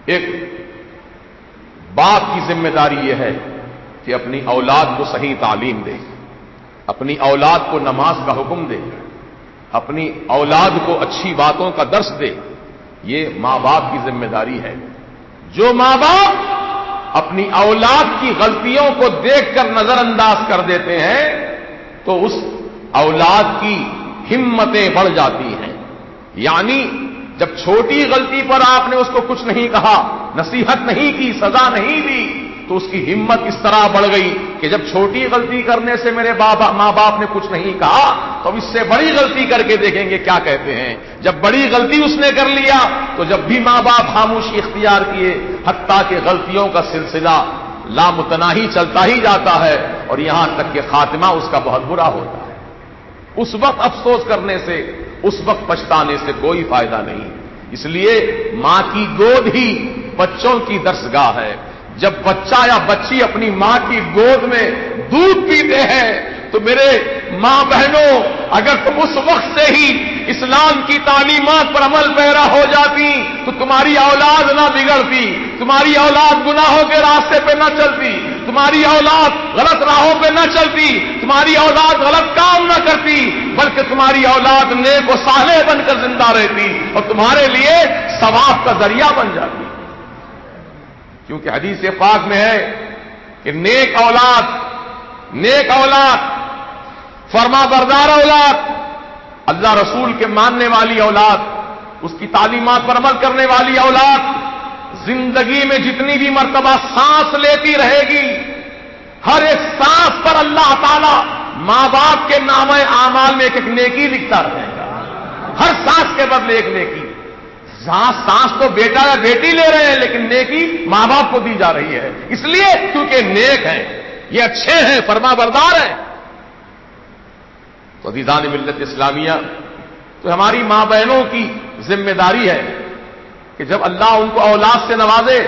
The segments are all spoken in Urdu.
ایک باپ کی ذمہ داری یہ ہے کہ اپنی اولاد کو صحیح تعلیم دے، اپنی اولاد کو نماز کا حکم دے، اپنی اولاد کو اچھی باتوں کا درس دے. یہ ماں باپ کی ذمہ داری ہے. جو ماں باپ اپنی اولاد کی غلطیوں کو دیکھ کر نظر انداز کر دیتے ہیں تو اس اولاد کی ہمتیں بڑھ جاتی ہیں. یعنی جب چھوٹی غلطی پر آپ نے اس کو کچھ نہیں کہا، نصیحت نہیں کی، سزا نہیں دی، تو اس کی ہمت اس طرح بڑھ گئی کہ جب چھوٹی غلطی کرنے سے میرے ماں باپ نے کچھ نہیں کہا تو اب اس سے بڑی غلطی کر کے دیکھیں گے کیا کہتے ہیں. جب بڑی غلطی اس نے کر لیا تو جب بھی ماں باپ خاموشی اختیار کیے، حتیٰ کہ غلطیوں کا سلسلہ لامتناہی چلتا ہی جاتا ہے اور یہاں تک کہ خاتمہ اس کا بہت برا ہوتا ہے. اس وقت افسوس کرنے سے، اس وقت پچھتانے سے کوئی فائدہ نہیں. اس لیے ماں کی گود ہی بچوں کی درسگاہ ہے. جب بچہ یا بچی اپنی ماں کی گود میں دودھ پیتے ہیں تو میرے ماں بہنوں، اگر تم اس وقت سے ہی اسلام کی تعلیمات پر عمل پیرا ہو جاتی تو تمہاری اولاد نہ بگڑتی، تمہاری اولاد گناہوں کے راستے پہ نہ چلتی، تمہاری اولاد غلط راہوں پہ نہ چلتی، تمہاری اولاد غلط کام نہ کرتی، بلکہ تمہاری اولاد نیک و صالح بن کر زندہ رہتی اور تمہارے لیے ثواب کا ذریعہ بن جاتی. کیونکہ حدیث پاک میں ہے کہ نیک اولاد فرما بردار اولاد، اللہ رسول کے ماننے والی اولاد، اس کی تعلیمات پر عمل کرنے والی اولاد زندگی میں جتنی بھی مرتبہ سانس لیتی رہے گی، ہر ایک سانس پر اللہ تعالی ماں باپ کے نامہ اعمال میں ایک نیکی لکھتا رہے گا. ہر سانس کے بدلے ایک نیکی. سانس تو بیٹا یا بیٹی لے رہے ہیں لیکن نیکی ماں باپ کو دی جا رہی ہے. اس لیے کیونکہ نیک ہیں، یہ اچھے ہیں، فرما بردار ہیں. تو عزیزان ملت اسلامیہ، تو ہماری ماں بہنوں کی ذمہ داری ہے کہ جب اللہ ان کو اولاد سے نوازے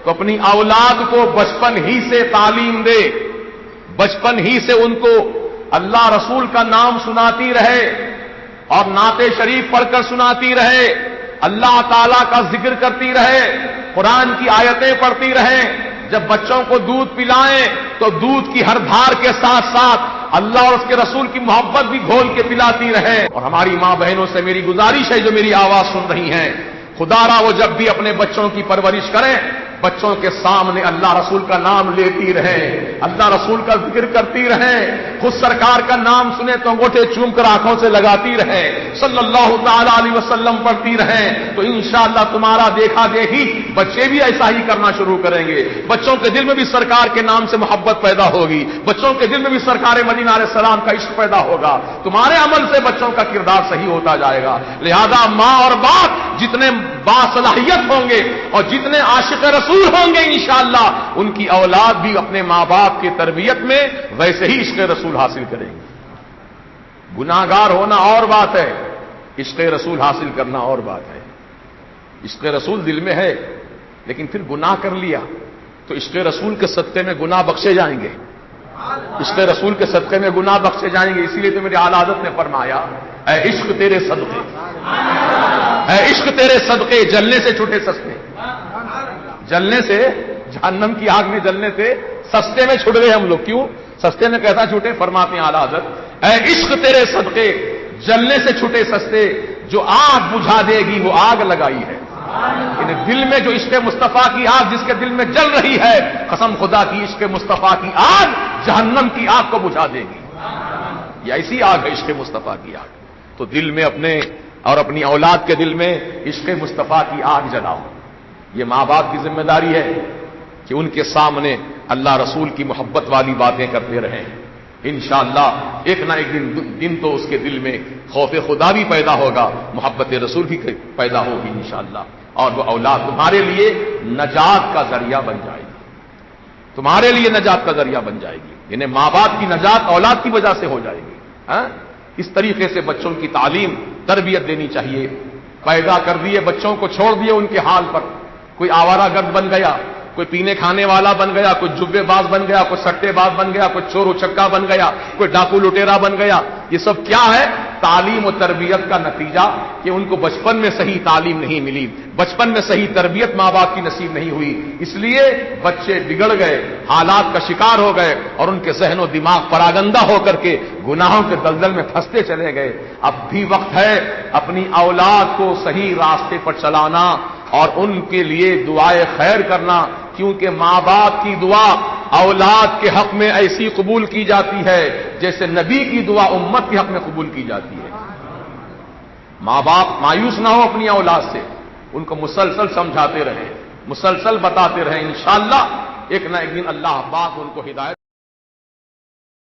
تو اپنی اولاد کو بچپن ہی سے تعلیم دے، بچپن ہی سے ان کو اللہ رسول کا نام سناتی رہے اور نعت شریف پڑھ کر سناتی رہے، اللہ تعالیٰ کا ذکر کرتی رہے، قرآن کی آیتیں پڑھتی رہیں. جب بچوں کو دودھ پلائیں تو دودھ کی ہر دھار کے ساتھ ساتھ اللہ اور اس کے رسول کی محبت بھی گھول کے پلاتی رہیں. اور ہماری ماں بہنوں سے میری گزارش ہے جو میری آواز سن رہی ہیں، خدا را وہ جب بھی اپنے بچوں کی پرورش کریں بچوں کے سامنے اللہ رسول کا نام لیتی رہیں، اللہ رسول کا ذکر کرتی رہیں، خود سرکار کا نام سنے تو انگوٹھے چوم کر آنکھوں سے لگاتی رہیں، صلی اللہ تعالی علیہ وسلم پڑھتی رہیں. تو انشاءاللہ تمہارا دیکھا دیکھی بچے بھی ایسا ہی کرنا شروع کریں گے. بچوں کے دل میں بھی سرکار کے نام سے محبت پیدا ہوگی، بچوں کے دل میں بھی سرکار مدینہ علیہ السلام کا عشق پیدا ہوگا. تمہارے عمل سے بچوں کا کردار صحیح ہوتا جائے گا. لہذا ماں اور باپ جتنے باصلاحیت ہوں گے اور جتنے عاشق رسول ہوں گے انشاءاللہ ان کی اولاد بھی اپنے ماں باپ کی تربیت میں ویسے ہی عشق رسول حاصل کریں گے. گناہگار ہونا اور بات ہے، عشق رسول حاصل کرنا اور بات ہے. عشق رسول دل میں ہے لیکن پھر گناہ کر لیا تو عشق رسول کے صدقے میں گناہ بخشے جائیں گے، عشق رسول کے صدقے میں گناہ بخشے جائیں گے. اسی لیے تو میرے اعلی حضرت نے فرمایا، اے عشق تیرے صدقے، اے عشق تیرے صدقے جلنے سے چھوٹے سستے، جلنے سے، جہنم کی آگ میں جلنے سے سستے میں چھوٹ گئے ہم لوگ. کیوں سستے میں کیسا چھوٹے؟ فرماتے ہیں اعلی حضرت، اے عشق تیرے صدقے جلنے سے چھوٹے سستے، جو آگ بجھا دے گی وہ آگ لگائی ہے. یعنی دل میں جو عشق مصطفیٰ کی آگ جس کے دل میں جل رہی ہے، قسم خدا کی عشق مصطفیٰ کی آگ جہنم کی آگ کو بجھا دے گی. یہ ایسی آگ ہے عشق مصطفیٰ کی آگ. تو دل میں اپنے اور اپنی اولاد کے دل میں عشق مصطفیٰ کی آگ جلاؤ. یہ ماں باپ کی ذمہ داری ہے کہ ان کے سامنے اللہ رسول کی محبت والی باتیں کرتے رہیں. انشاءاللہ ایک نہ ایک دن تو اس کے دل میں خوف خدا بھی پیدا ہوگا، محبت رسول بھی پیدا ہوگی انشاءاللہ. اور وہ اولاد تمہارے لیے نجات کا ذریعہ بن جائے گی، تمہارے لیے نجات کا ذریعہ بن جائے گی. یعنی ماں باپ کی نجات اولاد کی وجہ سے ہو جائے گی. اس طریقے سے بچوں کی تعلیم تربیت دینی چاہیے. پیدا کر دیے بچوں کو چھوڑ دیے ان کے حال پر، کوئی آوارہ گرد بن گیا، کوئی پینے کھانے والا بن گیا، کوئی جبے باز بن گیا، کوئی سٹے باز بن گیا، کوئی چور اچکا بن گیا، کوئی ڈاکو لٹیرا بن گیا. یہ سب کیا ہے؟ تعلیم و تربیت کا نتیجہ کہ ان کو بچپن میں صحیح تعلیم نہیں ملی، بچپن میں صحیح تربیت ماں باپ کی نصیب نہیں ہوئی، اس لیے بچے بگڑ گئے، حالات کا شکار ہو گئے اور ان کے ذہن و دماغ پراگندہ ہو کر کے گناہوں کے دلدل میں پھنستے چلے گئے۔ اب بھی وقت ہے اپنی اولاد کو صحیح راستے پر چلانا اور ان کے لیے دعائے خیر کرنا، کیونکہ ماں باپ کی دعا اولاد کے حق میں ایسی قبول کی جاتی ہے جیسے نبی کی دعا امت کے حق میں قبول کی جاتی ہے۔ ماں باپ مایوس نہ ہو اپنی اولاد سے، ان کو مسلسل سمجھاتے رہیں، مسلسل بتاتے رہیں، انشاءاللہ ایک نہ ایک دن اللہ پاک ان کو ہدایت